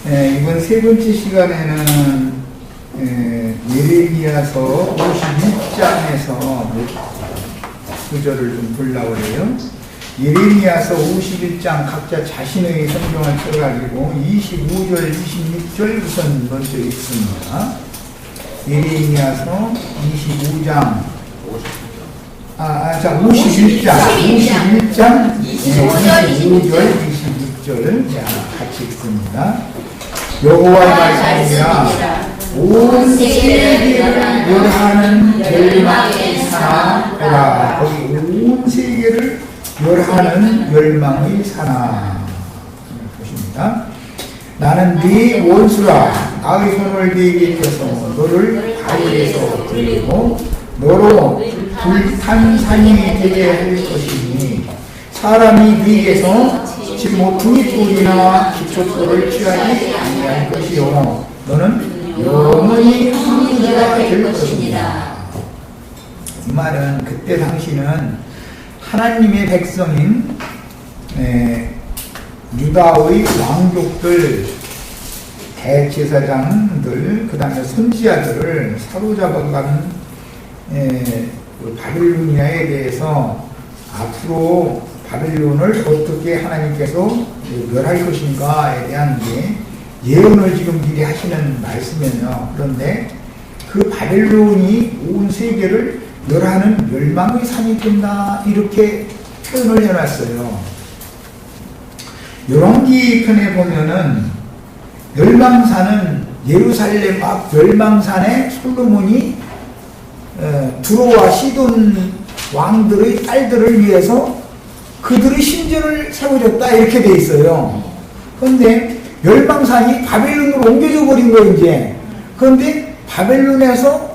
이번 세 번째 시간에는 예레미야서 51장에서 구절을 좀 보려고 해요. 예레미야서 51장 각자 자신의 성경을 펴가지고 25절, 26절 우선 먼저 읽습니다. 예레미야서 25장 51장 25절, 26절 같이 읽습니다. 여호와의 말씀이라 온 세계를 멸하는 멸망의 사나라. 거기 온 세계를 멸하는 멸망의 사나 보십니다. 나는 네 원수라. 나의 손을 네게 펴서 너를 바위에서 들리고 너로 불탄 산이 되게 할 것이니 사람이 네게서 등불이나 기초토를 취하지 아니할 것이요 너는 영원히 황무지가 될 것입니다. 이 말은 그때 당시는 하나님의 백성인 유다의 왕족들, 대제사장들, 그 다음에 선지자들을 사로잡아간 바빌로니아에 대해서 앞으로 바빌론을 어떻게 하나님께서 멸할 것인가에 대한 예언을 지금 미리 하시는 말씀이에요. 그런데 그 바빌론이 온 세계를 멸하는 멸망의 산이 된다, 이렇게 표현을 해놨어요. 열왕기 편에 보면은 멸망산은 예루살렘 앞 멸망산에 솔로몬이 두로와 시돈 왕들의 딸들을 위해서 그들의 신전을 세워줬다, 이렇게 돼 있어요. 그런데 멸망산이 바벨론으로 옮겨져 버린 거예요, 이제. 그런데 바벨론에서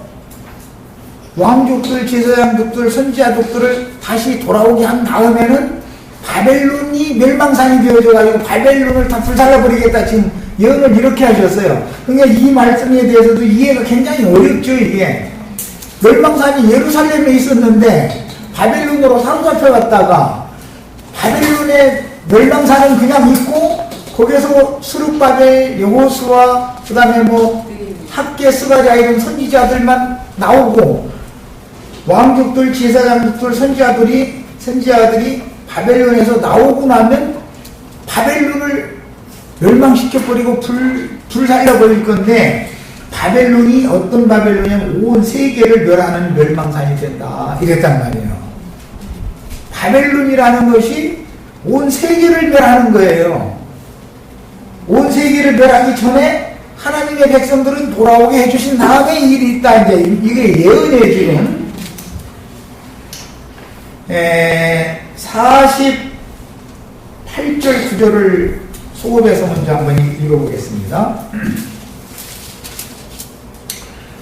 왕족들, 제사장족들, 선지자족들을 다시 돌아오게 한 다음에는 바벨론이 멸망산이 되어져가지고 바벨론을 다 불살라버리겠다, 지금 예언을 이렇게 하셨어요. 그러니까 이 말씀에 대해서도 이해가 굉장히 어렵죠, 이게. 멸망산이 예루살렘에 있었는데 바벨론으로 사로잡혀갔다가 바벨론의 멸망산은 그냥 있고 거기서 스룹바벨, 여호수아, 그 다음에 학계, 스가랴 이런 선지자들만 나오고 왕족들, 제사장족들, 선지자들이 바벨론에서 나오고 나면 바벨론을 멸망시켜버리고 불살려버릴 건데, 바벨론이 어떤 바벨론이냐면 온 세계를 멸하는 멸망산이 된다, 이랬단 말이에요. 바벨론이라는 것이 온 세계를 멸하는 거예요. 온 세계를 멸하기 전에 하나님의 백성들은 돌아오게 해주신 다음에 일이 있다, 이제 이게 예언이에요, 지금. 48절 9절을 소급해서 먼저 한번 읽어보겠습니다.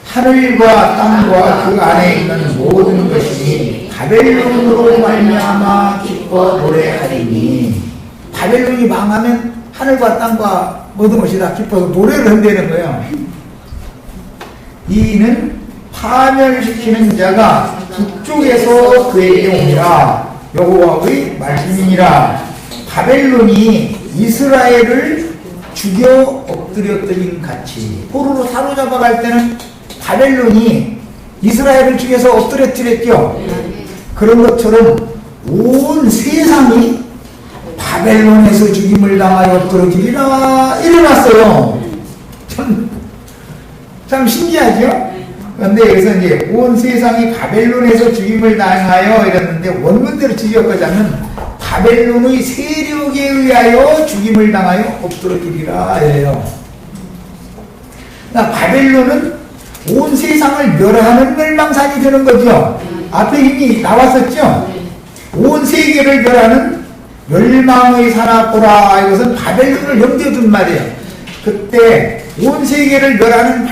하늘과 땅과 그 안에 있는 모든 것이 바벨론으로 말미암아 기뻐 노래하리니, 바벨론이 망하면 하늘과 땅과 모든 것이 다 기뻐서 노래를 한다는 거예요. 이는 파멸시키는 자가 북쪽에서 그에게 오니라. 여호와의 말씀이니라. 바벨론이 이스라엘을 죽여 엎드렸더니 같이, 포로로 사로잡아갈 때는 바벨론이 이스라엘을 죽여서 엎드렸죠. 그런 것처럼 온 세상이 바벨론에서 죽임을 당하여 엎드러지리라, 일어났어요. 참 신기하죠? 그런데 여기서 이제 온 세상이 바벨론에서 죽임을 당하여 이랬는데, 원문대로 지적하자면 바벨론의 세력에 의하여 죽임을 당하여 엎드러지리라 이래요. 그러니까 바벨론은 온 세상을 멸하는 멸망산이 되는 거죠. 앞에 이미 나왔었죠. 온 세계를 멸하는 멸망의 산하보라. 이것은 바벨론을 염두에 둔 말이에요. 그때 온 세계를 멸하는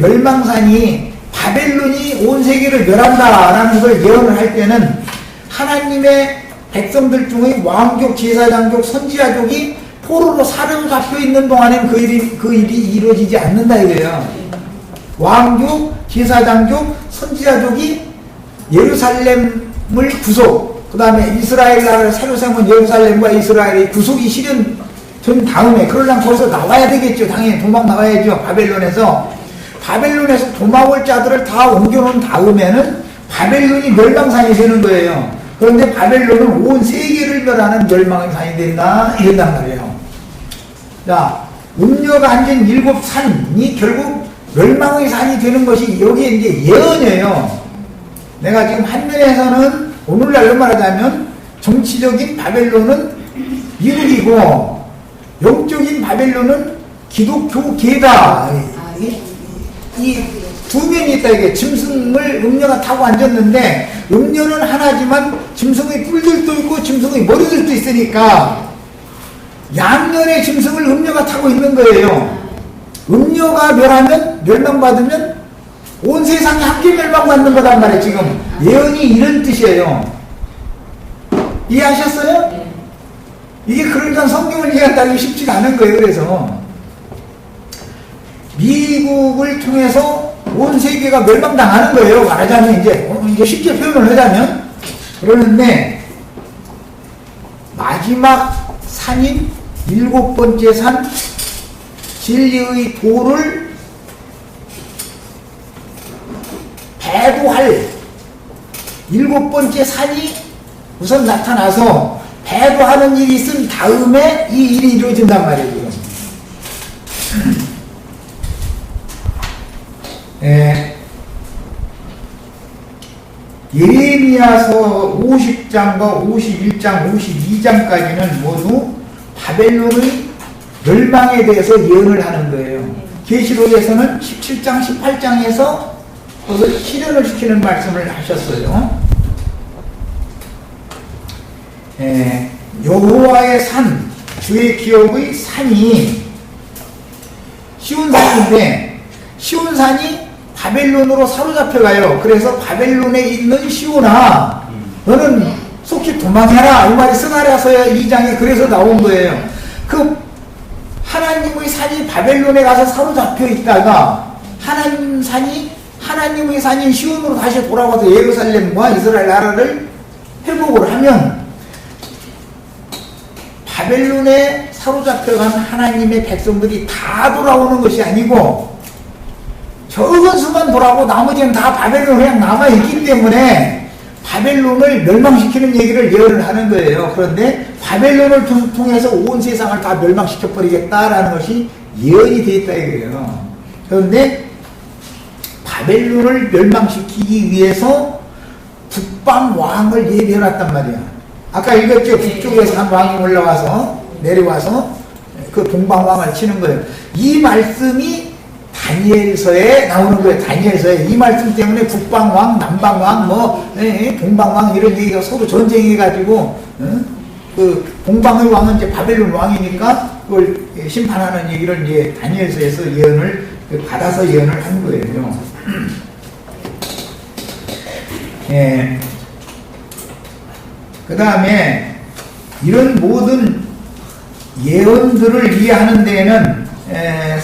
멸망산이, 바벨론이 온 세계를 멸한다라는 걸 예언을 할 때는 하나님의 백성들 중의 왕족, 제사장족, 선지자족이 포로로 사로잡혀 있는 동안에는 그 일이 이루어지지 않는다 이거예요. 왕족, 제사장족, 선지자족이 예루살렘을 구속, 그 다음에 이스라엘 나라를 새로 세운 예루살렘과 이스라엘의 구속이 전 다음에 그러려면 거기서 나와야 되겠죠. 당연히 도망 나와야죠. 바벨론에서 도망올 자들을 다 옮겨놓은 다음에는 바벨론이 멸망산이 되는 거예요. 그런데 바벨론은 온 세계를 멸하는 멸망의 산이 된다 이런단 말이에요. 자, 음녀가 앉은 7산이 결국 멸망의 산이 되는 것이 여기에 이제 예언이에요. 내가 지금 한면에서는 오늘날로 말하자면 정치적인 바벨론은 미국이고 영적인 바벨론은 기독교계다. 이 두 면이 있다. 이게 짐승을 음녀가 타고 앉았는데 음녀는 하나지만 짐승의 뿔들도 있고 짐승의 머리들도 있으니까 양면의 짐승을 음녀가 타고 있는 거예요. 음녀가 멸망받으면 온 세상이 함께 멸망받는 거단 말이에요. 지금 예언이 이런 뜻이에요. 이해하셨어요? 이게 그러니까 성경을 이해한다는 게 쉽지가 않은 거예요. 그래서 미국을 통해서 온 세계가 멸망당하는 거예요. 말하자면 이제 쉽게 표현을 하자면. 그러는데 마지막 산인 7번째 산 진리의 도를 배도할 7번째 산이 우선 나타나서 배도하는 일이 있은 다음에 이 일이 이루어진단 말이에요. 예레미야서 50장과 51장, 52장까지는 모두 바벨론의 멸망에 대해서 예언을 하는 거예요. 계시록에서는 17장, 18장에서 그것을 실현을 시키는 말씀을 하셨어요. 여호와의 산, 주의 기업의 산이 시온산인데 시온산이 바벨론으로 사로잡혀가요. 그래서 바벨론에 있는 시온아 너는 속히 도망해라 이 말이 스가랴서 2장에 그래서 나온 거예요. 그 하나님의 산이 바벨론에 가서 사로잡혀 있다가 하나님의 산인 시온으로 다시 돌아와서 예루살렘과 이스라엘 나라를 회복을 하면 바벨론에 사로잡혀간 하나님의 백성들이 다 돌아오는 것이 아니고 적은 수만 돌아오고 나머지는 다 바벨론에 그냥 남아있기 때문에 바벨론을 멸망시키는 얘기를 예언을 하는 거예요. 그런데 바벨론을 통해서 온 세상을 다 멸망시켜버리겠다라는 것이 예언이 되어 있다 이거예요. 그런데 바벨론을 멸망시키기 위해서 북방왕을 예비해놨단 말이야. 아까 읽었죠? 북쪽에서 한 왕이 올라와서 내려와서 그 동방왕을 치는 거예요. 이 말씀이 다니엘서에 나오는 거예요. 다니엘서에 이 말씀 때문에 북방왕, 남방왕, 동방왕 이런 얘기가 서로 전쟁해가지고 그 동방의 왕은 이제 바벨론 왕이니까 그걸 심판하는 얘기를 이제 다니엘서에서 예언을 받아서 예언을 한 거예요. 그 다음에 이런 모든 예언들을 이해하는 데에는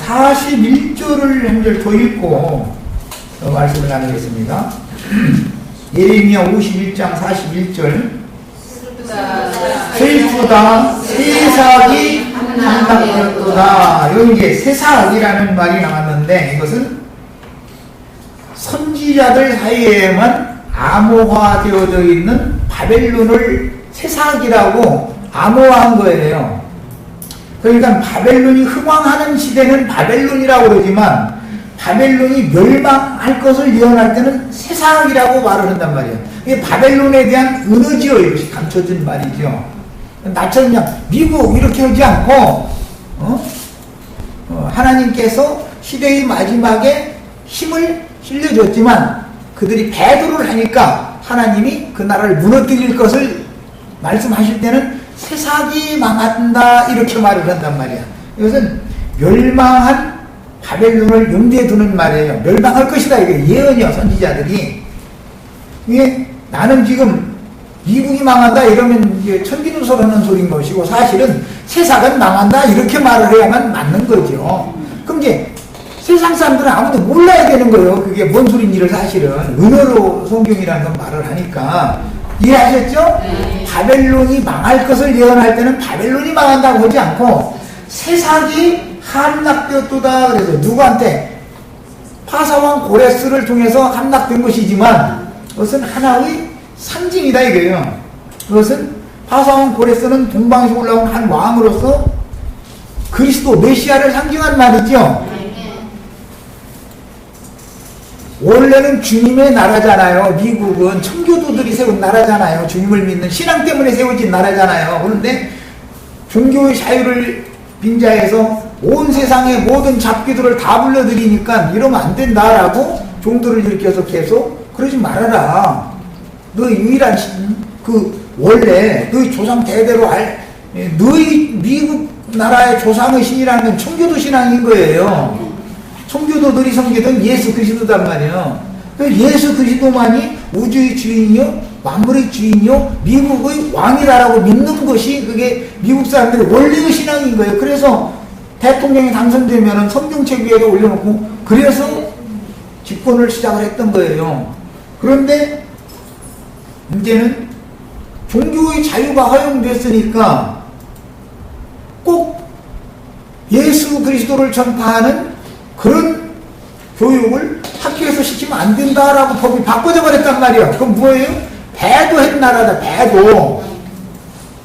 41절을 한 절 더 읽고 말씀을 나누겠습니다. 예레미야 51장 41절 슬프다 새싹이 한답되었도다. 여기 이제 새싹이라는 말이 나왔는데 이것은 선지자들 사이에만 암호화되어져 있는 바벨론을 새싹이라고 암호화한 거예요. 그러니까 바벨론이 흥왕하는 시대는 바벨론이라고 그러지만 바벨론이 멸망할 것을 예언할 때는 새싹이라고 말을 한단 말이에요. 이게 바벨론에 대한 은어지요. 이것이 감춰진 말이죠. 나처럼 그냥 미국 이렇게 하지 않고 하나님께서 시대의 마지막에 힘을 실려줬지만 그들이 배도를 하니까 하나님이 그 나라를 무너뜨릴 것을 말씀하실 때는 새싹이 망한다 이렇게 말을 한단 말이야. 이것은 멸망한 바벨론을 염두에 두는 말이에요. 멸망할 것이다 이게 예언이요. 선지자들이 이게 나는 지금 미국이 망한다 이러면 이제 천기누설 하는 소리인 것이고 사실은 새싹은 망한다 이렇게 말을 해야만 맞는 거죠. 그럼 이제 세상 사람들은 아무도 몰라야 되는 거예요. 그게 뭔 소리인지를 사실은 은어로 성경이라는 건 말을 하니까 이해하셨죠? 바벨론이 망할 것을 예언할 때는 바벨론이 망한다고 하지 않고 세상이 함락되었도다. 그래서 누구한테? 파사왕 고레스를 통해서 함락된 것이지만 그것은 하나의 상징이다 이거예요. 그것은 파사왕 고레스는 동방에서 올라온 한 왕으로서 그리스도 메시아를 상징한 말이죠. 원래는 주님의 나라잖아요. 미국은 청교도들이 세운 나라잖아요. 주님을 믿는 신앙 때문에 세워진 나라잖아요. 그런데 종교의 자유를 빙자해서 온 세상의 모든 잡귀들을 다 불러들이니까 이러면 안 된다라고 종들을 일으켜서 계속 그러지 말아라. 너 유일한 원래 너희 조상 대대로 너희 미국 나라의 조상의 신이라는 건 청교도 신앙인 거예요. 청교도들이 섬기던 예수 그리스도단 말이에요. 예수 그리스도만이 우주의 주인이요 만물의 주인이요 미국의 왕이라고 믿는 것이 그게 미국 사람들의 원래의 신앙인 거예요. 그래서 대통령이 당선되면 성경책 위에다 올려놓고 그래서 집권을 시작을 했던 거예요. 그런데 문제는 종교의 자유가 허용됐으니까 꼭 예수 그리스도를 전파하는 그런 교육을 학교에서 시키면 안 된다라고 법이 바꿔져 버렸단 말이야. 그럼 뭐예요? 배도한 나라다. 배도.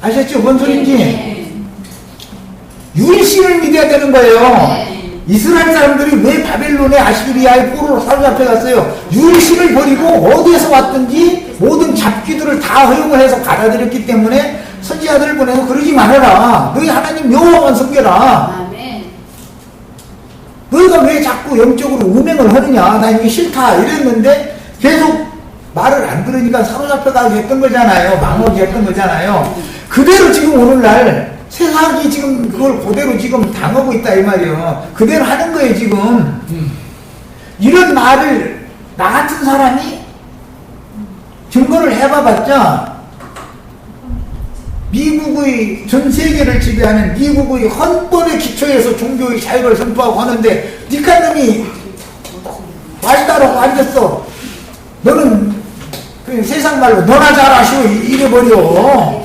아셨죠? 뭔 소리인지? 유일신을 믿어야 되는 거예요. 이스라엘 사람들이 왜 바벨론의 아시리아의 포로로 사로잡혀 갔어요? 유일신을 버리고 어디에서 왔든지 모든 잡귀들을 다 허용을 해서 받아들였기 때문에 선지자들을 보내서 그러지 말아라. 너희 하나님 여호와만 섬겨라. 너희가 왜 자꾸 영적으로 음행을 하느냐? 나 이게 싫다 이랬는데 계속 말을 안 들으니까 사로잡혀가게 했던 거잖아요. 망하게 했던 거잖아요. 그대로 지금 오늘날 세상이 지금 그걸 그대로 지금 당하고 있다 이 말이에요. 그대로 하는 거예요 지금. 이런 말을 나 같은 사람이 증거를 해봐봤자 미국의 전 세계를 지배하는 미국의 헌법의 기초에서 종교의 자유를 선포하고 하는데 니카놈이 말 따라고 앉았어. 너는 세상 말로 너나 잘하시오 이래버려.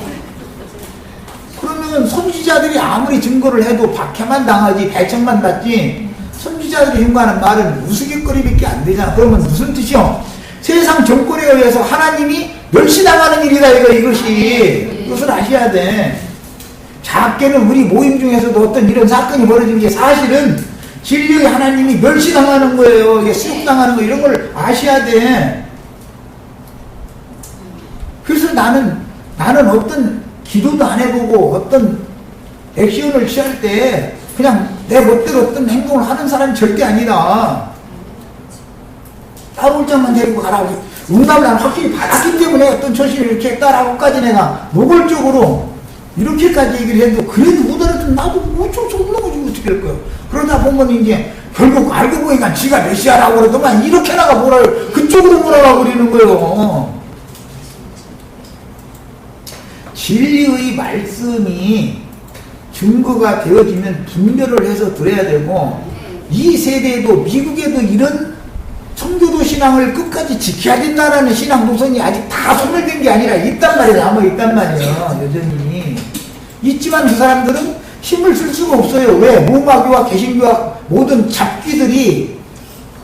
그러면 선지자들이 아무리 증거를 해도 박해만 당하지 배척만 받지 선지자들이 행하는 말은 우스갯거리밖에 안 되잖아. 그러면 무슨 뜻이요? 세상 정권에 의해서 하나님이 멸시당하는 일이다 이것이. 그것을 아셔야 돼. 작게는 우리 모임 중에서도 어떤 이런 사건이 벌어지는 게 사실은 진리의 하나님이 멸시당하는 거예요. 이게 수욕당하는 거 이런 걸 아셔야 돼. 그래서 나는 어떤 기도도 안 해보고 어떤 액션을 취할 때 그냥 내 멋대로 어떤 행동을 하는 사람이 절대 아니다. 따돌장만 데리고 가라고. 응답을 난 확실히 받았기 때문에 어떤 처신을 이렇게 했다라고까지 내가 노골적으로 이렇게까지 얘기를 해도 그래도 못 알아듣는 나도 어쩔 수 없는 거지 어떻게 할 거야. 그러다 보면 이제 결국 알고 보니까 지가 메시아라고 그러더만 이렇게 나가 그쪽으로 몰아가 버리는 거예요. 진리의 말씀이 증거가 되어지면 분별을 해서 들어야 되고 이 세대에도 미국에도 이런 청교도 신앙을 끝까지 지켜야 된다라는 신앙 노선이 아직 다 소멸된 게 아니라 있단 말이에요. 남아있단 말이에요. 여전히. 있지만 그 사람들은 힘을 쓸 수가 없어요. 왜? 로마교와 개신교와 모든 잡귀들이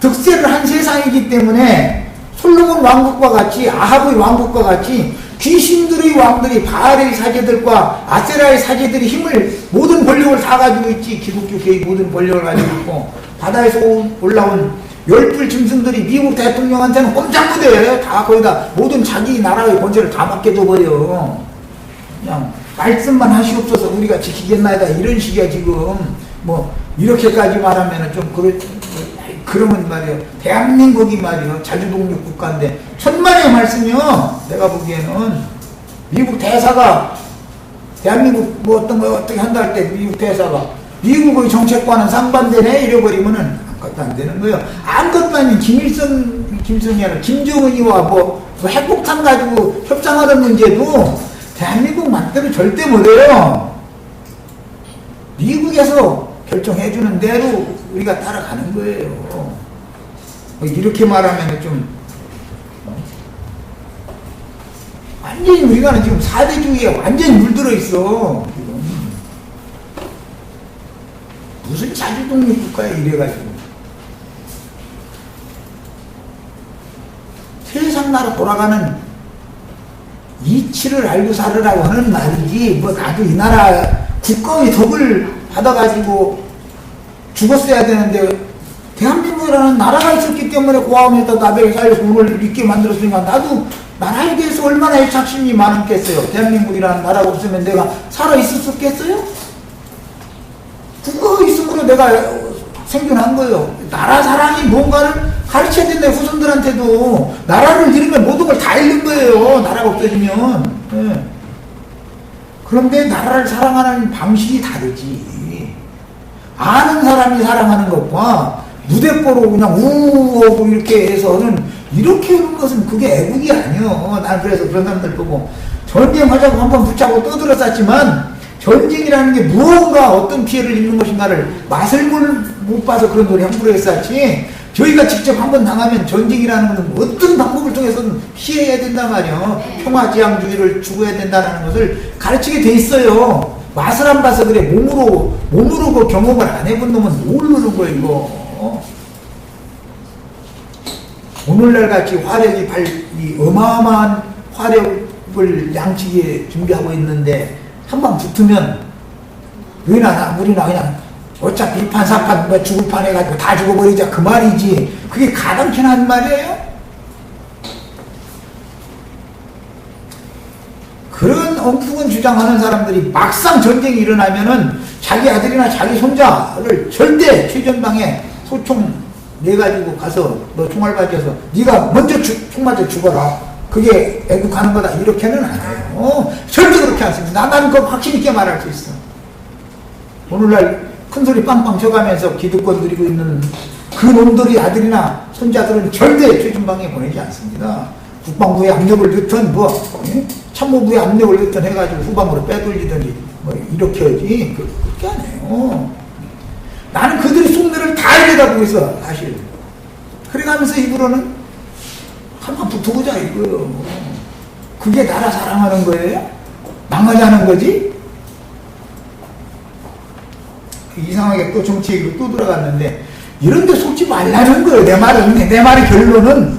득세를 한 세상이기 때문에 솔로몬 왕국과 같이 아합의 왕국과 같이 귀신들의 왕들이 바알의 사제들과 아세라의 사제들이 힘을 모든 권력을 다 가지고 있지. 기독교계의 모든 권력을 가지고 있고 바다에서 올라온 열불 짐승들이 미국 대통령한테는 꼼짝부대 다 거기다 모든 자기 나라의 권세를 다 맡겨줘버려. 그냥 말씀만 하시옵소서 우리가 지키겠나이다 이런 식이야 지금. 뭐 이렇게까지 말하면은 좀 그러면 말이에요. 대한민국이 말이에요. 자주독립 국가인데 천만의 말씀이요. 내가 보기에는 미국 대사가 대한민국 뭐 어떤 거 어떻게 한다 할 때 미국 대사가 미국의 정책과는 상반되네 이래버리면은 아무것도 안 되는 거예요. 아무것도 아닌 김일성이 아니라 김정은이와 뭐 핵폭탄 가지고 협상하던 문제도 대한민국 맘대로 절대 못해요. 미국에서 결정해주는 대로 우리가 따라가는 거예요. 이렇게 말하면 좀 완전히 우리가 지금 사대주의에 완전히 물들어 있어. 무슨 자주독립국가야 이래가지고. 세상 나라 돌아가는 이치를 알고 살으라고 하는 말이지, 뭐 나도 이 나라 국가의 덕을 받아가지고 죽었어야 되는데, 대한민국이라는 나라가 있었기 때문에 고아원에다 나베에 살려서 오늘 있게 만들었으니까 나도 나라에 대해서 얼마나 애착심이 많았겠어요. 대한민국이라는 나라가 없으면 내가 살아있었겠어요? 국가가 있으므로 내가 생존한 거예요. 나라 사랑이 뭔가를 가르쳐야 된다. 후손들한테도 나라를 잃으면 모든 걸 다 잃는 거예요. 나라가 없어지면. 네. 그런데 나라를 사랑하는 방식이 다르지. 아는 사람이 사랑하는 것과 무대뽀로 그냥 우우하고 이렇게 해서는, 이렇게 하는 것은 그게 애국이 아니요. 난 그래서 그런 사람들 보고 전쟁하자고 한번 붙잡고 떠들었었지만, 전쟁이라는 게 무언가 어떤 피해를 입는 것인가를 맛을 못 봐서 그런 소리 함부로 했었지, 저희가 직접 한번 당하면 전쟁이라는 것은 어떤 방법을 통해서는 피해야 된단 말이에요. 평화지향주의를 추구해야 된다는 것을 가르치게 돼 있어요. 맛을 안 봐서 그래. 몸으로 그 경험을 안 해본 놈은 모르는 거예요, 이거. 오늘날 같이 화력이 이 어마어마한 화력을 양치기에 준비하고 있는데, 한방 붙으면 우리나 그냥 어차피 이판사판 뭐 죽을 판 해가지고 다 죽어버리자 그 말이지, 그게 가당키나 한 말이에요? 그런 엉뚱한 주장하는 사람들이 막상 전쟁이 일어나면은 자기 아들이나 자기 손자를 절대 최전방에 소총 내가지고 가서 너 총알 맞아서 네가 먼저 총 맞아 죽어라, 그게 애국하는 거다, 이렇게는 안 해요. 절대 그렇게 안 씁니다. 나는 그거 확신 있게 말할 수 있어. 오늘날 큰소리 빵빵 쳐가면서 기득권 누리고 있는 그 놈들이 아들이나 손자들은 절대 최전방에 보내지 않습니다. 국방부에 압력을 넣든 참모부에 압력을 넣든 해가지고 후방으로 빼돌리든지 이렇게 하지, 그렇게 안 해요. 나는 그들이 속내를 다 알려다보고 있어, 사실. 그래가면서 입으로는 한번 붙어보자 이거요. 그게 나라 사랑하는 거예요? 망하자는 거지? 이상하게 또 정치 얘기로 또 들어갔는데, 이런데 속지 말라는 거예요. 내 말의 결론은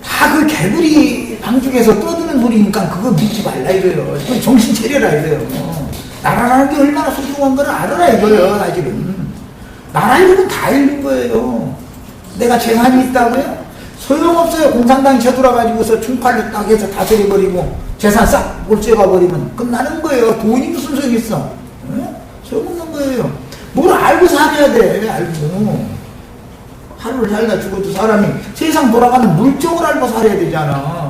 다 그 개구리 방죽에서 떠드는 소리니까 그거 믿지 말라 이거예요. 정신 차려라 이거예요. 나라라는 게 얼마나 소중한 걸 알아라 이거예요. 사실은 나라 이름은 다 잃는 거예요. 내가 재산이 있다고요? 소용없어요. 공산당이 쳐들어가지고서 총칼로 딱 해서 다스려버리고 재산 싹 몰수해가버리면 끝나는 거예요. 돈이 무슨 소용 있어? 소용없는 거예요. 뭘 알고 살아야 돼. 알고. 하루를 살다 죽어도 사람이 세상 돌아가는 물정을 알고 살아야 되잖아.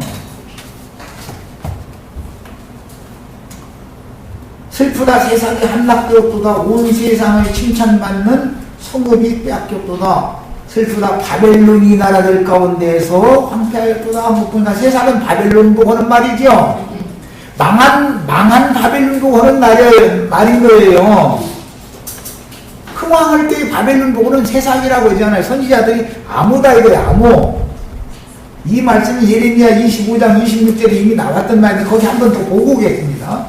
슬프다 세상이 함락되었도다. 온 세상을 칭찬받는 성읍이 빼앗겼도다. 슬프다 바벨론이 나라들 가운데에서 황폐하였도다. 묻구나. 세상은 바벨론 보고 하는 말이죠. 망한 바벨론 보고 하는 말인 거예요. 흥왕할 때 바벨론 보고는 세상이라고 하잖아요. 선지자들이 암호다 이거예요. 암호. 이 말씀이 예레미야 25장 26절에 이미 나왔던 말인데 거기 한 번 더 보고 오겠습니다.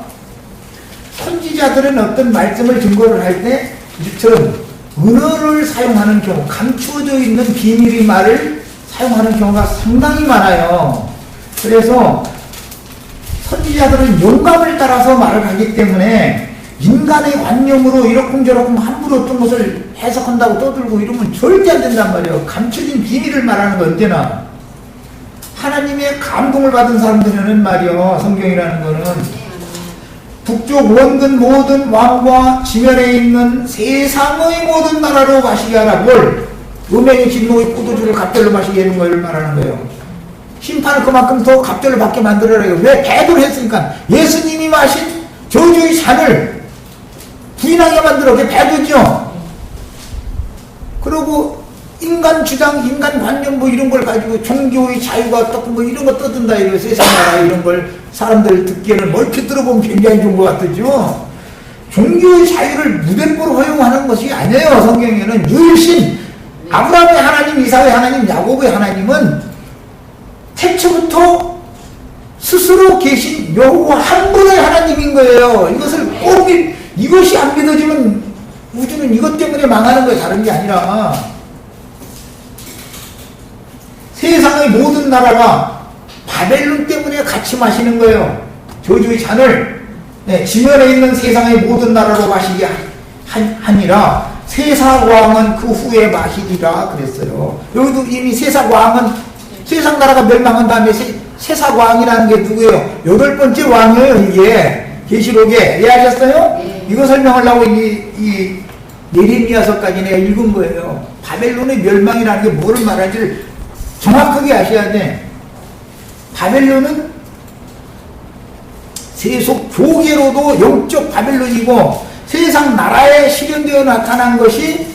선지자들은 어떤 말씀을 증거를 할 때 이처럼 은어를 사용하는 경우, 감추어져 있는 비밀의 말을 사용하는 경우가 상당히 많아요. 그래서 선지자들은 영감을 따라서 말을 하기 때문에 인간의 관념으로 이러쿵저러쿵 함부로 어떤 것을 해석한다고 떠들고 이러면 절대 안 된단 말이에요. 감춰진 비밀을 말하는 건 언제나 하나님의 감동을 받은 사람들은 말이요. 성경이라는 거는 북쪽 원근 모든 왕과 지면에 있는 세상의 모든 나라로 마시게 하라. 뭘? 음행의 진노의 포도주를 갑절로 마시게 하는 걸 말하는 거예요. 심판을 그만큼 더 갑절로 받게 만들어라요. 왜? 배도를 했으니까. 예수님이 마신 저주의 잔을 부인하게 만들어. 그게 배도죠. 그리고 인간 주장, 인간 관념 뭐 이런 걸 가지고 종교의 자유가 어떻고 뭐 이런 거 떠든다. 이런 세상 나라 이런 걸 사람들 듣기에는 얼핏 들어보면 굉장히 좋은 것 같죠. 종교의 자유를 무대뽀로 허용하는 것이 아니에요. 성경에는 유일신 아브라함의 하나님, 이삭의 하나님, 야곱의 하나님은 태초부터 스스로 계신 여호와 한 분의 하나님인 거예요. 이것을 꼭 이것이 안 믿어지면 우주는 이것 때문에 때문에 망하는 거예요. 다른 게 아니라. 세상의 모든 나라가 바벨론 때문에 같이 마시는 거예요. 저주의 잔을 지면에 있는 세상의 모든 나라로 마시게 하니라. 세사왕은 그 후에 마시리라 그랬어요. 여기도 이미 세사왕은 세상 나라가 멸망한 다음에 세사왕이라는 게 누구예요? 8번째 왕이에요. 이게 계시록에 이해하셨어요? 네. 이거 설명하려고 이 예레미야서까지 내가 읽은 거예요. 바벨론의 멸망이라는 게 뭐를 말하는지를 정확하게 아셔야 돼. 바벨론은 세속 교계로도 영적 바벨론이고 세상 나라에 실현되어 나타난 것이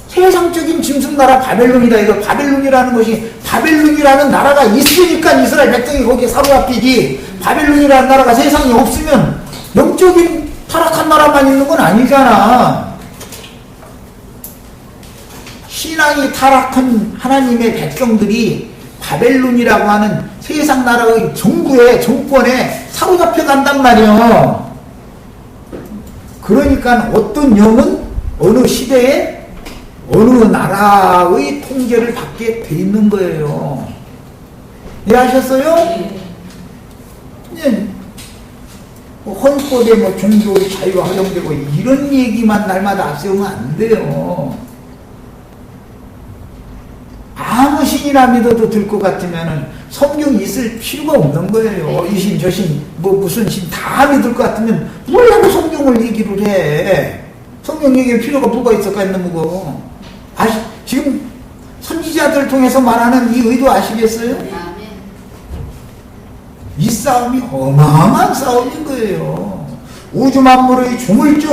세상적인 짐승나라 바벨론이다. 이거 바벨론이라는 것이 바벨론이라는 나라가 있으니까 이스라엘 백성이 거기에 사로잡히지, 바벨론이라는 나라가 세상에 없으면 영적인 타락한 나라만 있는 건 아니잖아. 신앙이 타락한 하나님의 백성들이 바벨론이라고 하는 세상 나라의 정권에 사로잡혀 간단 말이야. 그러니까 어떤 영은 어느 시대에 어느 나라의 통제를 받게 돼 있는 거예요. 이해하셨어요? 네. 헌법에 종교의 자유가 허용되고 이런 얘기만 날마다 앞세우면 안 돼요. 아무 신이나 믿어도 될 것 같으면 성경이 있을 필요가 없는 거예요. 이 신, 저 신, 무슨 신 다 믿을 것 같으면 뭐라고 성경을 얘기를 해. 성경 얘기할 필요가 뭐가 있을까 했는 거고. 지금 선지자들 통해서 말하는 이 의도 아시겠어요? 이 싸움이 어마어마한 싸움인 거예요. 우주 만물의 조물주,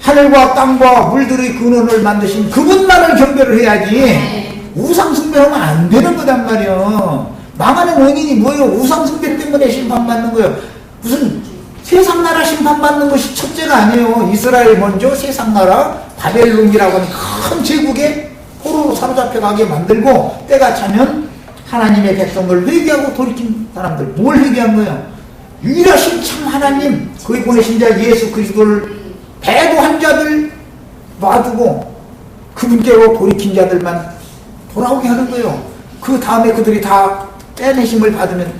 하늘과 땅과 물들의 근원을 만드신 그분만을 경배를 해야지 우상숭배하면 안 되는 거단 말이에요. 망하는 원인이 뭐예요? 우상숭배 때문에 심판받는 거예요. 무슨 세상나라 심판받는 것이 첫째가 아니에요. 이스라엘 먼저 세상나라 바벨론이라고 하는 큰 제국에 포로로 사로잡혀가게 만들고 때가 차면 하나님의 백성을 회개하고 돌이킨 사람들. 뭘 회개한 거예요? 유일하신 참 하나님, 그의 보내신 자 예수 그리스도를 배도한 자들 놔두고 그분께로 돌이킨 자들만 돌아오게 하는 거예요. 그 다음에 그들이 다 빼내심을 받으면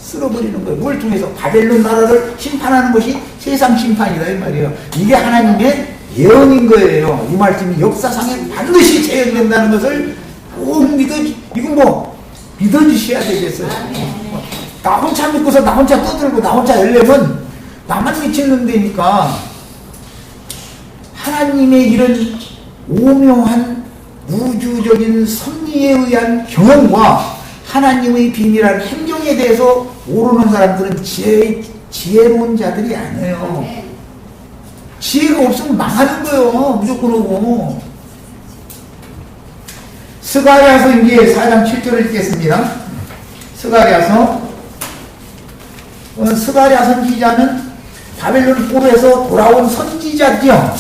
쓸어버리는 거예요. 뭘 통해서? 바벨론 나라를 심판하는 것이 세상 심판이다 이 말이에요. 이게 하나님의 예언인 거예요. 이 말씀이 역사상에 반드시 재현된다는 것을 꼭 이건 믿어주셔야 되겠어요. 나 혼자 믿고서 나 혼자 떠들고 나 혼자 열려면 나만 미치는 데니까 하나님의 이런 오묘한 우주적인 섭리에 의한 경험과 하나님의 비밀한 행정에 대해서 모르는 사람들은 지혜로운 자들이 아니에요. 지혜가 없으면 망하는 거예요. 무조건 오고. 스가랴서 이제 4장 7절을 읽겠습니다. 스가랴서 스가랴 선지자는 바벨론 포로에서 돌아온 선지자죠.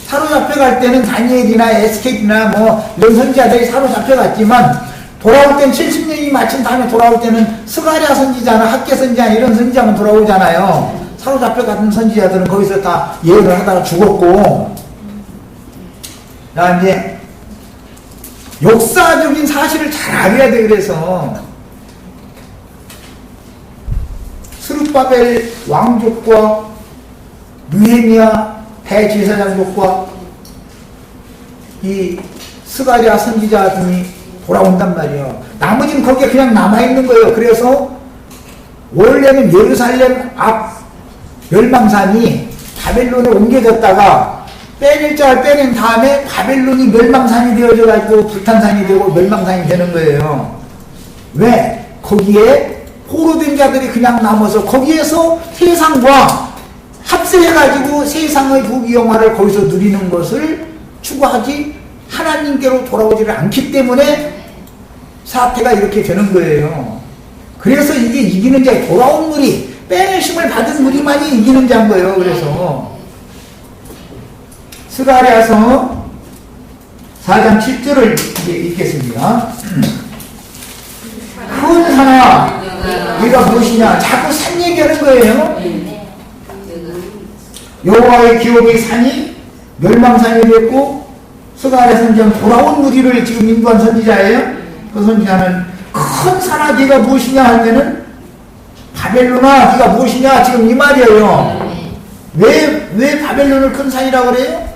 사로잡혀갈 때는 다니엘이나 에스겔이나 이런 선지자들이 사로잡혀갔지만 돌아올 땐 70년이 마친 다음에 돌아올 때는 스가랴 선지자나 학개 선지자 이런 선지자만 돌아오잖아요. 사로잡혀간 선지자들은 거기서 다 예언을 하다가 죽었고, 자 이제 역사적인 사실을 잘 알아야 돼. 그래서 스룹바벨 왕족과 느헤미야 대제사장족과 이 스가랴 선지자 등이 돌아온단 말이에요. 나머지는 거기에 그냥 남아있는 거예요. 그래서 원래는 예루살렘 앞 멸망산이 바벨론에 옮겨졌다가 빼낼 자를 빼낸 다음에 바벨론이 멸망산이 되어져 가지고 불탄산이 되고 멸망산이 되는 거예요. 왜? 거기에 포로된 자들이 그냥 남아서 거기에서 세상과 합세해가지고 세상의 부귀영화를 거기서 누리는 것을 추구하지 하나님께로 돌아오지를 않기 때문에 사태가 이렇게 되는 거예요. 그래서 이게 이기는 자에 돌아온 무리, 빼내심을 받은 무리만이 이기는 자인 거예요. 그래서 스가랴서 4장 7절을 이제 읽겠습니다. 큰 산아, 네가 무엇이냐? 자꾸 산 얘기하는 거예요. 여호와의 기업의 산이 멸망산이 됐고 스가랴 선지자는 돌아온 무리를 지금 인도한 선지자예요. 그 선지자는 큰 산아 네가 무엇이냐 할 때는 바벨론아 네가 무엇이냐 지금 이 말이에요. 왜 바벨론을 큰 산이라고 그래요?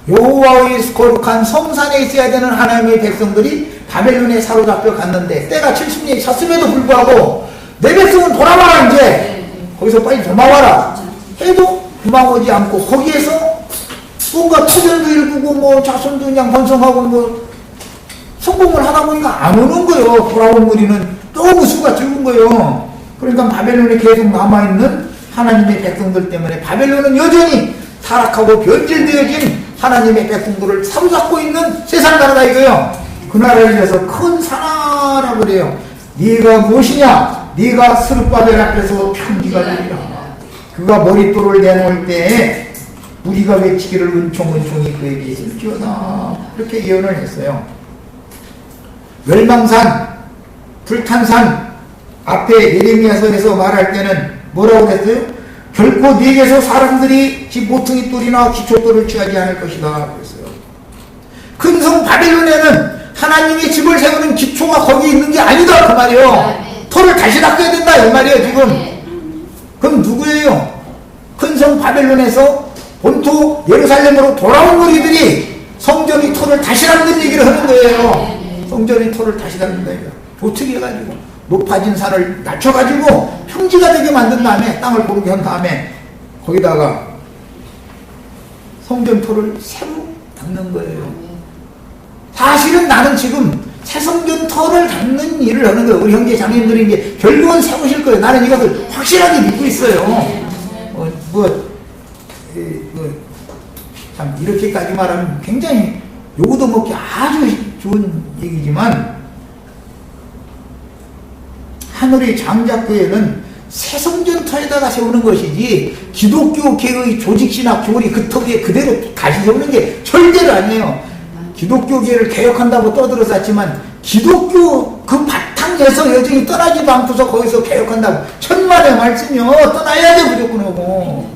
여호와의 거룩한 성산에 있어야 되는 하나님의 백성들이 바벨론에 사로잡혀 갔는데 때가 70년이 찼음에도 불구하고 내 백성은 돌아와라 이제 거기서 빨리 도망와라 해도 도망오지 않고 거기에서 뭔가 터전도 일구고 뭐 자손도 그냥 번성하고 뭐 성공을 하다 보니까 안 오는 거예요. 돌아온 무리는 너무 수가 적은 거예요. 그러니까 바벨론에 계속 남아있는 하나님의 백성들 때문에 바벨론은 여전히 타락하고 변질되어진 하나님의 백성들을 사로잡고 있는 세상 나라다 이거예요. 그 나라에 대해서 큰 사나라고 그래요. 네가 무엇이냐? 네가 스룹바벨 앞에서 편지가 되리라. 그가 머릿돌을 내놓을 때에 우리가 외치기를 은총이 그에게 있을지어다. 이렇게 예언을 했어요. 멸망산, 불탄산 앞에 예레미야서에서 말할 때는 뭐라고 했어요? 결코 네게서 사람들이 집 모퉁이 돌이나 기초돌을 취하지 않을 것이다 그랬어요. 큰 성 바벨론에는 하나님의 집을 세우는 기초가 거기 있는 게 아니다 그 말이에요. 터를 다시 닦아야 된다 이 말이에요 지금. 그럼 누구예요? 큰 성 바벨론에서 본토 예루살렘으로 돌아온 무리들이 성전의 터를 다시 닦는 얘기를 하는 거예요. 성전의 터를 다시 닦는다 이거. 도축해 가지고 높아진 산을 낮춰가지고 평지가 되게 만든 다음에 땅을 고르게 한 다음에 거기다가 성전 터를 새로 닦는 거예요. 사실은 나는 지금 새 성전 터를 닦는 일을 하는 거예요. 우리 형제 장님들이 이제 결국은 세우실 거예요. 나는 이것을 확실하게 믿고 있어요. 참 이렇게까지 말하면 굉장히 요구도 먹기 아주 좋은 얘기지만 하늘의 장자교회는 새 성전터에다가 세우는 것이지 기독교 계의 조직신학 교리 그 터 위에 그대로 다시 세우는 게 절대로 아니에요. 기독교계를 개혁한다고 떠들어쌌지만 기독교 그 바탕에서 여전히 떠나지도 않고서 거기서 개혁한다고 천만의 말씀이요. 떠나야 돼 무조건 하고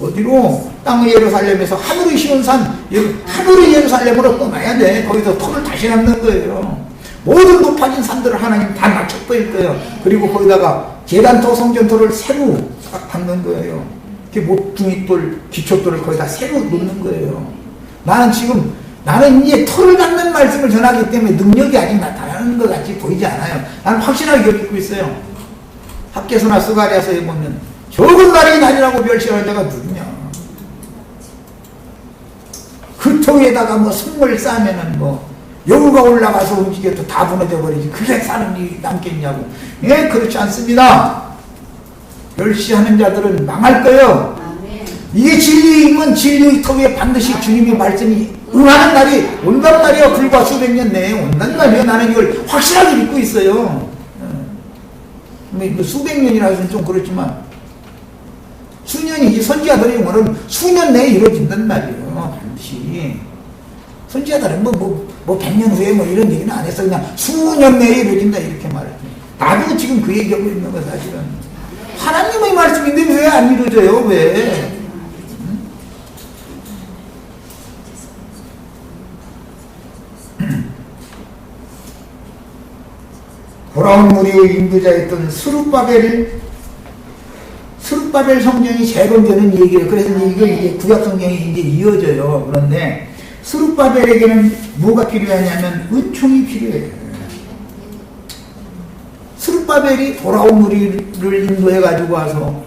어디로? 땅의 예루살렘에서 하늘의 시온산 하늘의 예루살렘으로 떠나야 돼. 거기서 터를 다시 닦는 거예요. 모든 높아진 산들을 하나님 다 낮춰버릴 거예요. 그리고 거기다가 계단터 성전터를 새로 딱 닦는 거예요. 이렇게 모퉁이돌 기초돌을 거기다 새로 놓는 거예요. 나는 이제 터를 닦는 말씀을 전하기 때문에 능력이 아직 나타나는 것 같이 보이지 않아요. 나는 확실하게 믿고 있어요. 학개서나 스가랴서에 보면 적은 날이 날이라고 멸시하는 자가 누구냐. 그 터에다가 뭐 성물 싸면은 뭐 여우가 올라가서 움직여도 다 무너져 버리지. 그게 사는 일이 남겠냐고. 예, 그렇지 않습니다. 멸시하는 자들은 망할 거예요. 이게 진리이면 진리의 터 위에 반드시 주님의 말씀이 응하는 날이 온단 말이야. 불과 수백 년 내에 온단 말이야. 나는 이걸 확실하게 믿고 있어요. 수백 년이라 해서는 좀 그렇지만 수년이지. 선지자들의 말은 수년 내에 이루어진단 말이에요. 반드시. 선지자들은 뭐 100년 후에 뭐 이런 얘기는 안 했어. 그냥 수년 내에 이루어진다 이렇게 말했지. 나도 지금 그 얘기하고 있는 거 사실은. 하나님의 말씀인데 왜 안 이루어져요? 왜? 돌아온 무리의 인도자였던 스룹바벨 성전이 재건되는 얘기예요. 그래서 이거 이제 구약 성경이 이제 이어져요. 그런데 스룹바벨에게는 뭐가 필요하냐면 은총이 필요해요. 스룹바벨이 돌아온 무리를 인도해 가지고 와서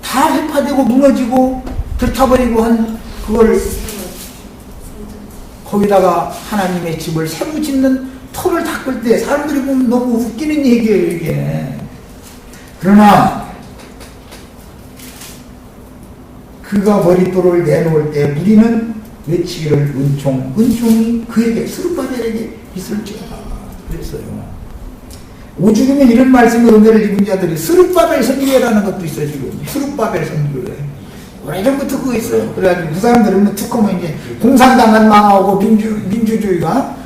다 회파되고 무너지고 불타버리고 한 그걸 거기다가 하나님의 집을 새로 짓는 터를 닦을 때 사람들이 보면 너무 웃기는 얘기예요 이게. 그러나 그가 머릿돌을 내놓을 때 우리는 외치기를 은총이 그에게 스룹바벨에게 있을지어다 그랬어요. 오죽이면 이런 말씀의 은혜를 입은 자들이 스룹바벨 선교회라는 것도 있어요. 지금 스룹바벨 선교회 오래전부터 그거 있어요. 그래가지고 그 사람들은 특허면 이제 공산당은 망하고 민주주의가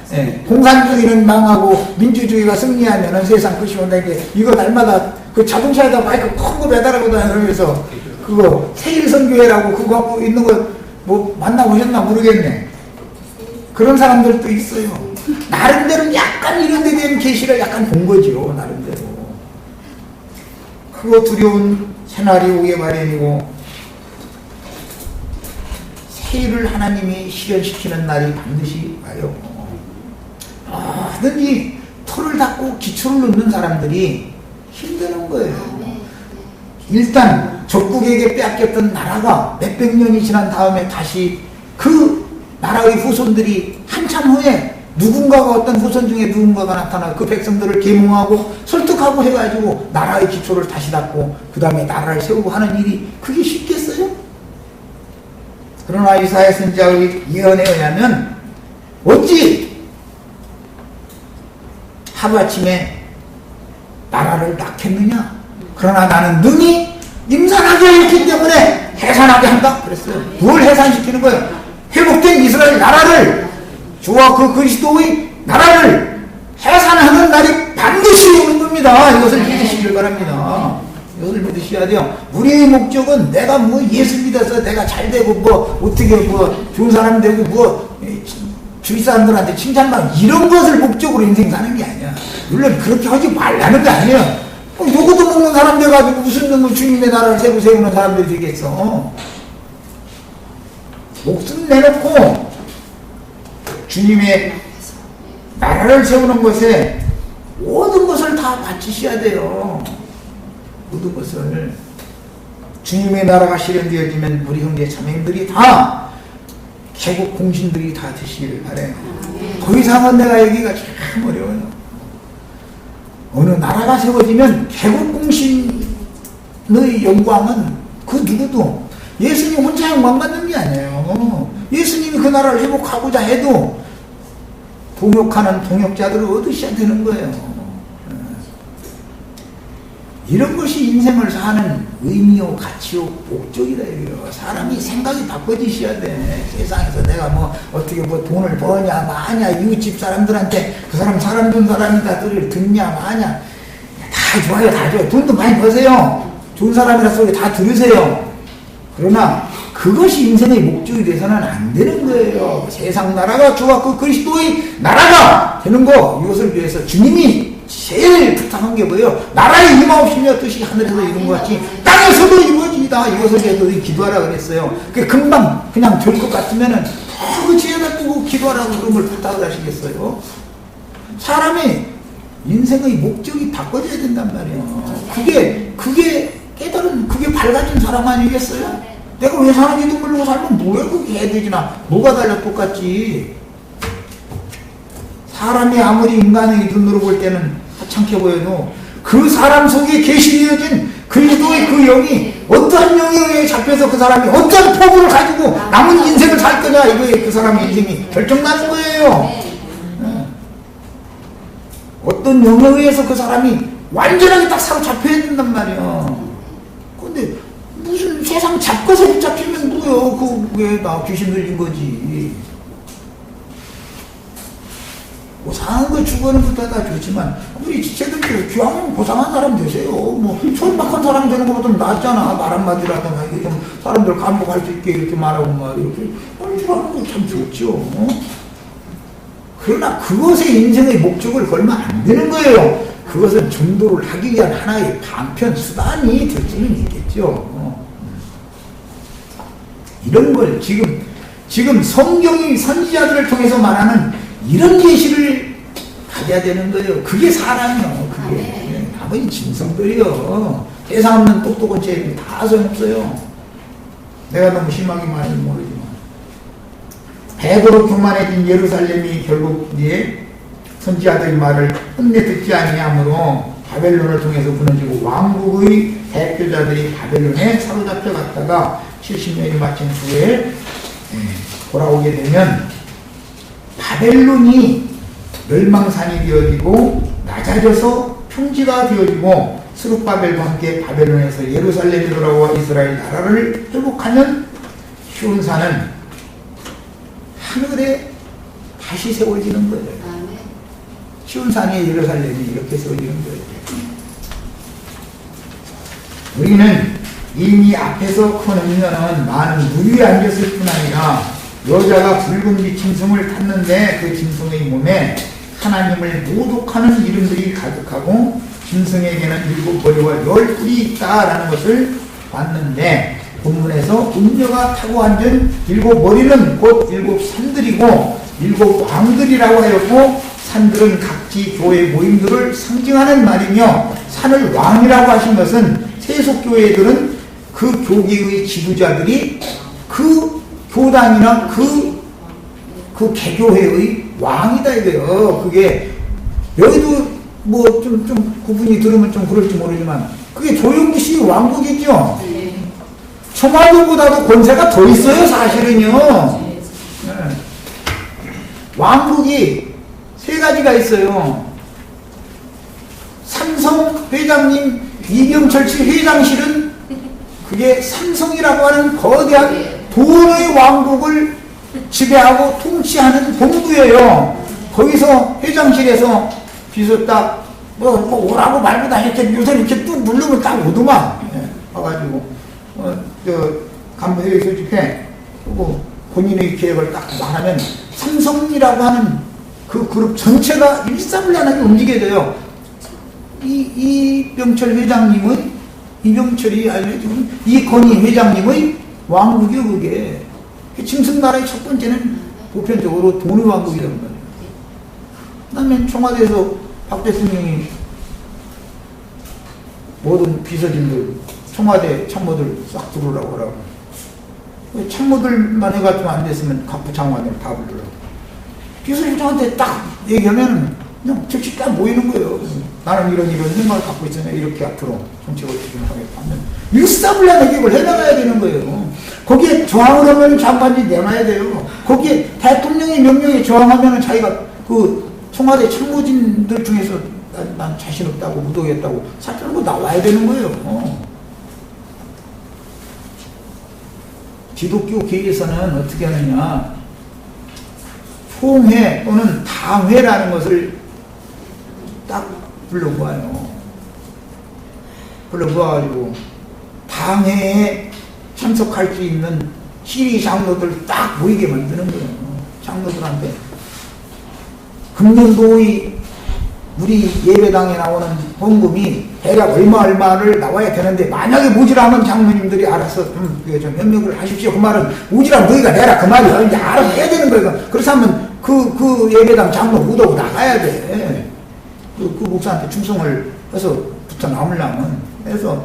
공산주의는 망하고 민주주의가 승리하면은 세상 끝이 온다. 이거 날마다 그 자동차에다 마이크 큰 거 매달아고 다니면서 그거 세일선교회라고 그거 갖고 있는 거 뭐 만나보셨나 모르겠네. 그런 사람들도 있어요. 나름대로 약간 이런 데 대한 계시를 약간 본 거죠. 나름대로. 크고 두려운 새날이 오게 마련이고 새 일을 하나님이 실현시키는 날이 반드시 와요. 하든지 털을 닦고 기초를 놓는 사람들이 힘드는 거예요. 일단 적국에게 빼앗겼던 나라가 몇백 년이 지난 다음에 다시 그 나라의 후손들이 한참 후에 누군가가 어떤 후손 중에 누군가가 나타나 그 백성들을 계몽하고 설득하고 해가지고 나라의 기초를 다시 닦고 그 다음에 나라를 세우고 하는 일이 그게 쉽겠어요? 그러나 이사야 선지자의 예언에 의하면 어찌 하루아침에 나라를 낳겠느냐? 그러나 나는 능히 임산하게 했기 때문에 해산하게 한다 그랬어요. 뭘 해산시키는 거예요? 회복된 이스라엘 나라를, 주와 그 그리스도의 나라를 해산하는 날이 반드시 오는 겁니다. 이것을 믿으시길 바랍니다. 이것을 믿으셔야 돼요. 우리의 목적은 내가 뭐 예수 믿어서 내가 잘 되고 뭐 어떻게 뭐 좋은 사람 되고 뭐 주위 사람들한테 칭찬받고 이런 것을 목적으로 인생 사는 게 아니야. 물론 그렇게 하지 말라는 게 아니에요. 요거도 먹는 사람 돼가지고 무슨 놈의 주님의 나라를 세우는 사람들이 되겠어. 목숨 내놓고 주님의 나라를 세우는 것에 모든 것을 다 바치셔야 돼요. 모든 것을. 주님의 나라가 실현되어지면 우리 형제 자매들이 다 개국 공신들이 다 되시기를 바라요. 더 이상은 내가 여기가 참 어려워요. 어느 나라가 세워지면 개국 공신의 영광은 그 누구도 예수님 혼자 영광 받는 게 아니에요. 예수님이 그 나라를 회복하고자 해도 동역하는 동역자들을 얻으셔야 되는 거예요. 이런 것이 인생을 사는 의미요 가치요 목적이다 이거예요. 사람이 생각이 바꿔지셔야 돼. 세상에서 내가 뭐 어떻게 뭐 돈을 버냐 마냐 이웃집 사람들한테 그 사람 좋은 사람이다 소리를 듣냐 마냐 다 좋아요. 다 좋아요. 돈도 많이 버세요. 좋은 사람이라 소리 다 들으세요. 그러나 그것이 인생의 목적이 돼서는 안 되는 거예요. 세상 나라가 주와 그 그리스도의 나라가 되는 거, 이것을 위해서 주님이 제일 부탁한 게 뭐예요? 나라의 임하옵시며 뜻이 하늘에서 이룬 것 같이 땅에서도 이루어지이다. 이것을 위해서 기도하라 그랬어요. 그게 금방 그냥 될 것 같으면은 그 지혜를 두고 기도하라고 그런 걸 부탁을 하시겠어요? 사람이 인생의 목적이 바꿔져야 된단 말이에요. 그게 깨달은, 그게 밝아진 사람 아니겠어요? 내가 왜 사람이 돈 벌고 살면 뭐야 그게 해야 되지나. 뭐가 달라 똑같지. 사람이 아무리 인간의 눈으로 볼 때는 하찮게 보여도 그 사람 속에 계시되어진 그리스도의 그 영이 어떠한 영에 의해 잡혀서 그 사람이 어떤 포부를 가지고 남은 인생을 살 거냐 이거에 그 사람의 인생이 결정나는 거예요. 어떤 영에 의해서 그 사람이 완전하게 딱 사로잡혀야 된단 말이야. 근데 무슨 세상 잡고서 붙잡히면 뭐요? 그게 나 귀신 들린 거지. 고상한 거 주고는 것도 다 좋지만 우리 지체들끼리 귀하면 고상한 사람 되세요. 뭐 천박한 사람 되는 것보다 낫잖아. 말 한마디라든가 이게 좀 사람들 감복할 수 있게 이렇게 말하고 막 이렇게 주하는 거 참 좋죠. 그러나 그것에 인생의 목적을 걸면 안 되는 거예요. 그것은 전도를 하기 위한 하나의 방편 수단이 될 수는 있겠죠. 이런 걸 지금 성경이 선지자들을 통해서 말하는 이런 계시를 가져야 되는 거예요. 그게 사람이요. 그게 나머지 짐승들이요. 세상 없는 똑똑한 죄는 다 소용없어요. 내가 너무 심하게 말하면 모르지만 배도로 교만해진 예루살렘이 결국 이제 선지자들의 말을 끝내 듣지 아니하므로 바벨론을 통해서 무너지고 왕국의 대표자들이 바벨론에 사로잡혀 갔다가 70년이 마친 후에 돌아오게 되면 바벨론이 멸망산이 되어지고 낮아져서 평지가 되어지고 스룹바벨과 함께 바벨론에서 예루살렘에 돌아와 이스라엘 나라를 회복하면 시온산은 하늘에 다시 세워지는 거예요. 시온산이 예루살렘이 이렇게 세워지는 거예요. 우리는 이미 앞에서 큰 음녀는 많은 물 위에 앉았을 뿐 아니라 여자가 붉은 빛 짐승을 탔는데 그 짐승의 몸에 하나님을 모독하는 이름들이 가득하고 짐승에게는 7머리와 10뿔이 있다라는 것을 봤는데, 본문에서 음녀가 타고 앉은 7머리는 곧 7산들이고 7왕들이라고 하였고, 산들은 각지 교회 모임들을 상징하는 말이며, 산을 왕이라고 하신 것은 세속교회들은 그 교계의 지도자들이 그 교단이나 그 개교회의 왕이다 이거예요. 그게 여기도 뭐 좀 구분이 들으면 좀 그럴지 모르지만 그게 조용시 왕국이죠. 청와대보다도 권세가 더 있어요, 사실은요. 네. 왕국이 세 가지가 있어요. 삼성 회장님 이병철 씨 회장실은 그게 삼성이라고 하는 거대한 돈의 왕국을 지배하고 통치하는 본부예요. 거기서 회장실에서 비서 딱 뭐 오라고 말고 다녔더니 요새 이렇게 뚝 누르면 딱 오더만. 예, 와가지고 간부회의 소집해 그리고 본인의 계획을 딱 말하면 삼성이라고 하는 그 그룹 전체가 일사불란하게 움직여야 돼요. 이병철 회장님의 이병철이 아니라 지금 이건희 회장님의 왕국이요. 그게 짐승나라의 첫 번째는 보편적으로 돈의 왕국이란 말이에요. 그다음에 청와대에서 박 대통령이 모든 비서진들 청와대 참모들 싹 들어오라고 하라고. 참모들만 해가지고 안 됐으면 각부 장관을 다 불러라고. 비서실장한테 딱 얘기하면 그냥 즉시 딱 모이는 거예요. 나는 이런 생각을 갖고 있으냐, 이렇게 앞으로 정책을 추진하겠다 하면 일사불란 계획을 해나가야 되는 거예요. 거기에 저항을 하면 장관이 내놔야 돼요. 거기에 대통령이 명령에 저항하면 자기가 그 청와대 참모진들 중에서 난 자신 없다고 무도겠다고 사표로 나와야 되는 거예요. 기독교 계에서는 어떻게 하느냐, 총회 또는 당회라는 것을 딱 불러보아가지고 당회에 참석할 수 있는 시리 장로들 딱 모이게 만드는 거예요. 장로들한테 금년도의 우리 예배당에 나오는 헌금이 대략 얼마를 나와야 되는데, 만약에 모자라면 장로님들이 알아서 좀 협력을 하십시오. 그 말은 모자라면 너희가 내라 그 말이야. 이제 알아서 해야 되는 거예요. 그래서 하면 그 예배당 장로 무도고 나가야 돼. 그 목사한테 충성을 해서 붙어 나오려면. 그래서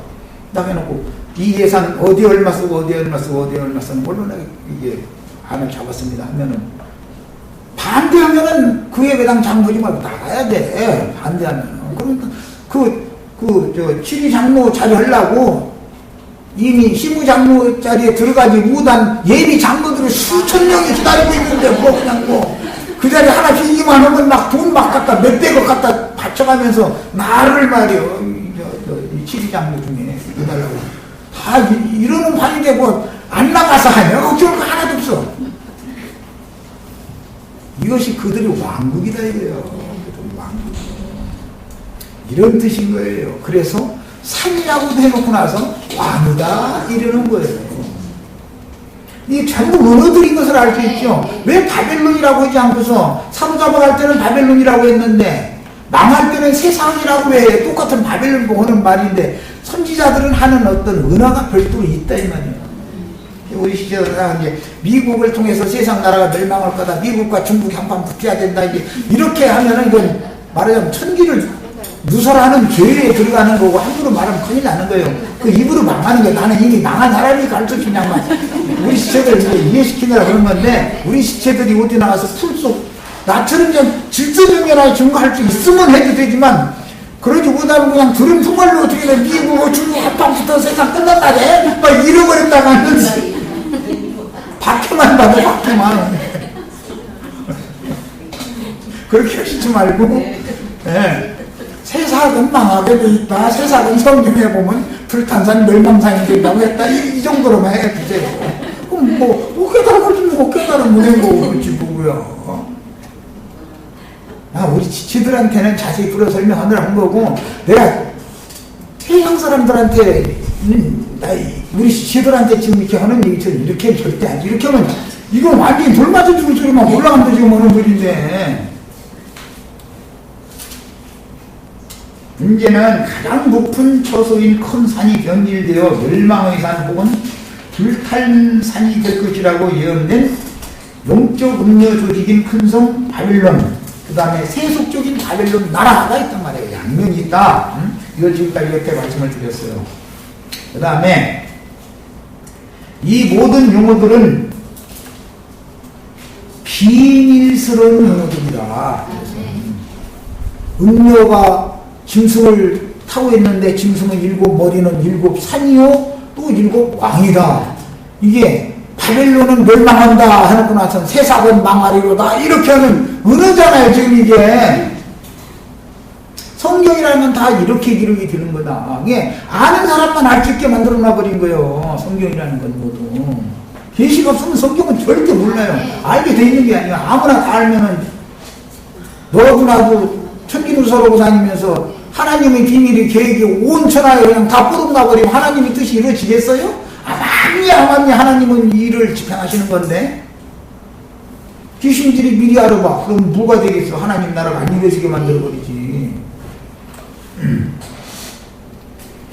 딱 해놓고 이 예산 어디 얼마 쓰고 어디 얼마 쓰는 걸로 이게 안을 잡았습니다 하면은, 반대하면은 그 예배당 장로지 말고 나가야 돼. 반대하면. 그러니까 치리 장로 자리 하려고 이미 시무 장로 자리에 들어가지 못한 예비 장로들을 수천 명이 기다리고 있는데 그 자리 하나 비기만 하면 막 돈 막 갖다 몇백억 갖다 바쳐가면서 나를 말이요. 이 치리 장로 중에 해달라고 다 이러는 판인데 뭐 안 나가서 하냐? 어쩔 거 하나도 없어. 이것이 그들의 왕국이다 이거예요. 왕국. 이런 뜻인 거예요. 그래서 산이라고도 해놓고 나서 왕이다 이러는 거예요. 이게 전부 언어들인 것을 알 수 있죠. 왜 바벨론이라고 하지 않고서 사로잡아갈 때는 바벨론이라고 했는데 망할 때는 세상이라고 해. 똑같은 바벨론 보는 말인데 선지자들은 하는 어떤 은화가 별도로 있다 이 말이에요. 우리 시대가 이제 미국을 통해서 세상 나라가 멸망할 거다. 미국과 중국이 한판 붙어야 된다. 이렇게 하면은 이건 말하자면 천기를 누설하는 죄에 들어가는 거고, 함부로 말하면 큰일 나는 거예요. 그 입으로 망하는 거예요. 나는 이미 망한 사람이 가르쳐주냐만. 우리 시체들 이해시키느라 그런 건데, 우리 시체들이 어디 나가서 풀속 나처럼 그냥 질서정연하게 증거할 수 있으면 해도 되지만, 그러지 못하면 그냥 들은 풍말로 어떻게 돼. 미국, 중국 한판 붙어 세상 끝난다네. 막 잃어버렸다가는 밖에만 봐도 밖에만. 그렇게 하시지 말고, 예. 세상은 망하게 돼 있다. 세상은 성경에 보면 불탄산 멸망산이 된다고 했다. 이 정도로만 해 주세요. 그럼 못 깨달으면 못 깨달으면 못 해보고 그렇지 뭐고요. 우리 지치들한테는 자세히 풀어 설명하느라 한 거고, 내가 태양 사람들한테 우리 시들한테 지금 이렇게 하는 얘기처럼 이렇게 절대 안 돼. 이렇게 하면 이건 완전히 돌 맞아 죽을 소리만 올라가면 지금 하는 소리인데, 문제는 가장 높은 처소인 큰 산이 변질되어 멸망의 산 혹은 불탈 산이 될 것이라고 예언된 영적 음료 조직인 큰 성 바빌론, 그 다음에 세속적인 바빌론 나라가 있단 말이에요. 양면이 있다. 이걸 지금까지 이렇게 말씀을 드렸어요. 그 다음에 이 모든 용어들은 비밀스러운 용어들이다. 음료가 짐승을 타고 있는데 짐승은 7 머리는 7 산이요 또 7 왕이다. 이게 바벨론은 멸망한다 해놓고 나서 세상은 망하리로다 이렇게 하는 은어잖아요. 지금 이게 성경이라는 건 다 이렇게 기록이 되는 거다. 이게 아는 사람만 알 수 있게 만들어 놔버린 거예요. 성경이라는 건 모두. 계시가 없으면 성경은 절대 몰라요. 알게 돼 있는 게 아니라 아무나 다 알면은 너도 나도 천기누설하고 다니면서 하나님의 비밀이 계획이 온 천하에 그냥 다 뿌름나버리면 하나님의 뜻이 이루어지겠어요? 아맙니 하나님은 이 일을 집행하시는 건데 귀신들이 미리 알아봐. 그럼 뭐가 되겠어? 하나님 나라가 안 이루어지게 만들어버리지.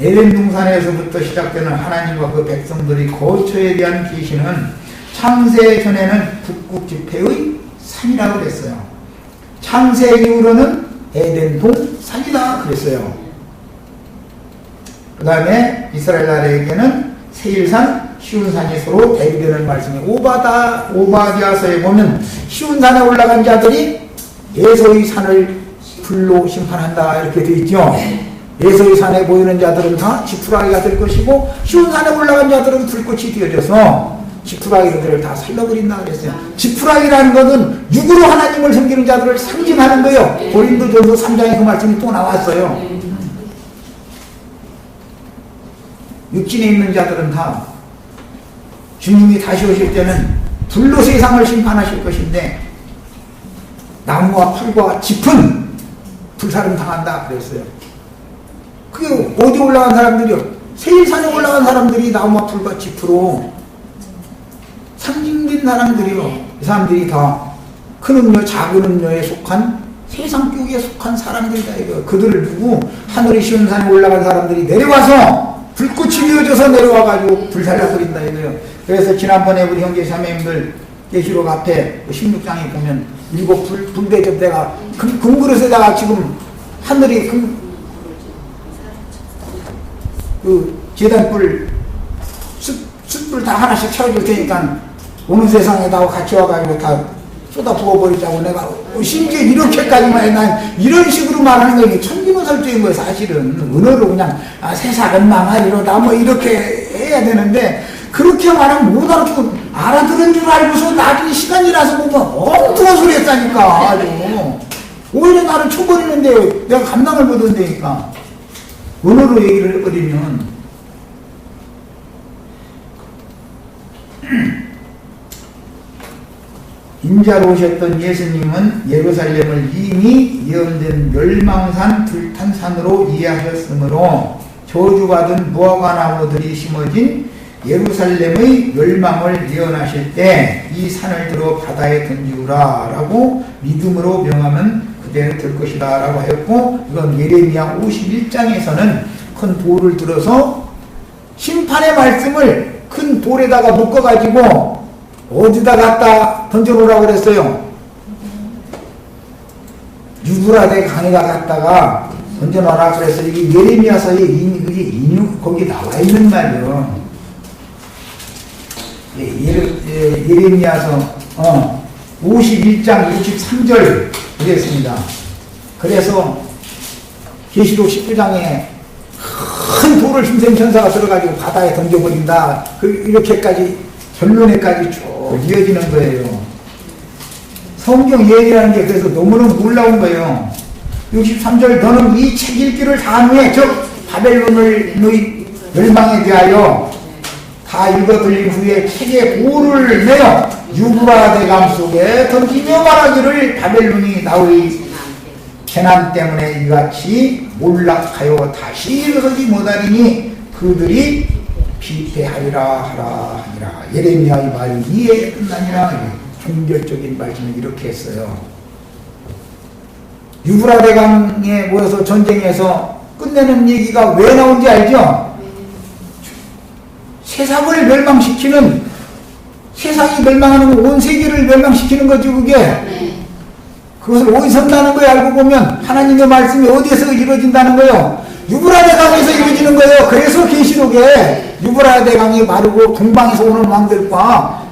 에덴 동산에서부터 시작되는 하나님과 그 백성들의 거처에 대한 계시는 창세 전에는 북극 지폐의 산이라고 그랬어요. 창세 이후로는 에덴 동산이다 그랬어요. 그 다음에 이스라엘 나라에게는 세일산, 시온산이 서로 대비되는 말씀이 오바디아서에 보면 시온산에 올라간 자들이 에서의 산을 불로 심판한다 이렇게 되어 있죠. 에서의 산에 보이는 자들은 다 지푸라기가 될 것이고 시온산에 올라간 자들은 불꽃이 되어져서 지푸라기들을 다 살려버린다 그랬어요. 지푸라기라는 것은 육으로 하나님을 섬기는 자들을 상징하는 거예요. 고린도전서 3장에 그 말씀이 또 나왔어요. 육신에 있는 자들은 다 주님이 다시 오실 때는 불로 세상을 심판하실 것인데 나무와 풀과 짚은 불사름 당한다 그랬어요. 그게 어디 올라간 사람들이요? 세일산에 올라간 사람들이 나무와 풀과 짚으로 상징된 사람들이요. 이 사람들이 다 큰 음료, 작은 음료에 속한 세상 교기에 속한 사람들이다 이거. 그들을 두고 하늘의 시온산에 올라간 사람들이 내려와서 불꽃이 이어져서 내려와가지고 불살라버린다 이거예요. 그래서 지난번에 우리 형제 자매님들 계시록 앞에 16장에 보면 7 불대접대가 금그릇에다가 지금 하늘이 그 제단불 숯불 다 하나씩 채워줄 테니까 오는 세상에다가 같이 와가지고 다 쏟아 부어버리자고 내가 심지어 이렇게까지만 해. 난 이런 식으로 말하는 거 이게 천기누설적인 거예요. 사실은 은어로 그냥 세상은 망하리로다 뭐 이렇게 해야 되는데 그렇게 말하면 못 알아듣고 알아들은 줄 알고서 나중에 시간이 나서 보면 엉뚱한 소리 했다니까. 아주 오히려 나를 쳐버리는데 내가 감당을 못한다니까. 은어로 얘기를 해버리면 인자로 오셨던 예수님은 예루살렘을 이미 예언된 멸망산 불탄산으로 이해하셨으므로 저주받은 무화과 나무들이 심어진 예루살렘의 멸망을 예언하실 때 이 산을 들어 바다에 던지우라 라고 믿음으로 명하면 그대로 될 것이다 라고 하였고, 이건 예레미야 51장에서는 큰 돌을 들어서 심판의 말씀을 큰 돌에다가 묶어가지고 어디다 갖다 던져놓으라고 그랬어요. 유브라데 강에다 갖다가 던져놓으라 그래서 이게 예레미야서에 그게 인용 거기 나와 있는 말이에요. 예레미야서 51장 63절 그랬습니다. 그래서 계시록 19장에 큰 돌을 힘센 천사가 들어가지고 바다에 던져버린다. 이렇게까지 결론에까지 쭉 이어지는 거예요. 성경 얘기라는 게 그래서 너무너무 놀라운 거예요. 63절 너는 이 책 읽기를 다한 후에 즉 바벨론을 너희 멸망에 대하여 다 읽어 들린 후에 책에 볼을 내어 유브라데 강 속에 던지며 말하기를 바벨론이 나의 재난 때문에 이같이 몰락하여 다시 일어서지 못하리니 그들이 피폐하리라 하라 하니라. 예레미야의 말이 이에 끝나니라. 종결적인 말씀을 이렇게 했어요. 유브라데강에 모여서 전쟁에서 끝내는 얘기가 왜 나온지 알죠? 세상을 멸망시키는, 세상이 멸망하는 건 온 세계를 멸망시키는 거지 그게. 그것을 어디서 한다는 거예요. 알고 보면 하나님의 말씀이 어디에서 이루어진다는 거예요. 유브라데 강에서 이루어지는 거예요. 그래서 계시록에 유브라데 강이 마르고 동방에서 오는 왕들과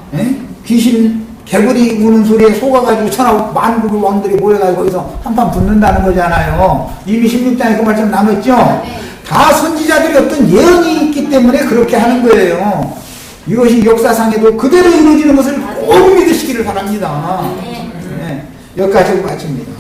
귀신 개구리 우는 소리에 속아가지고 천하고 만국의 왕들이 모여가지고 거기서 한판 붙는다는 거잖아요. 이미 16장에 그 말씀 남았죠. 다 선지자들이 어떤 예언이 있기 때문에 그렇게 하는 거예요. 이것이 역사상에도 그대로 이루어지는 것을 꼭 믿으시기를 바랍니다. 여기까지 마칩니다.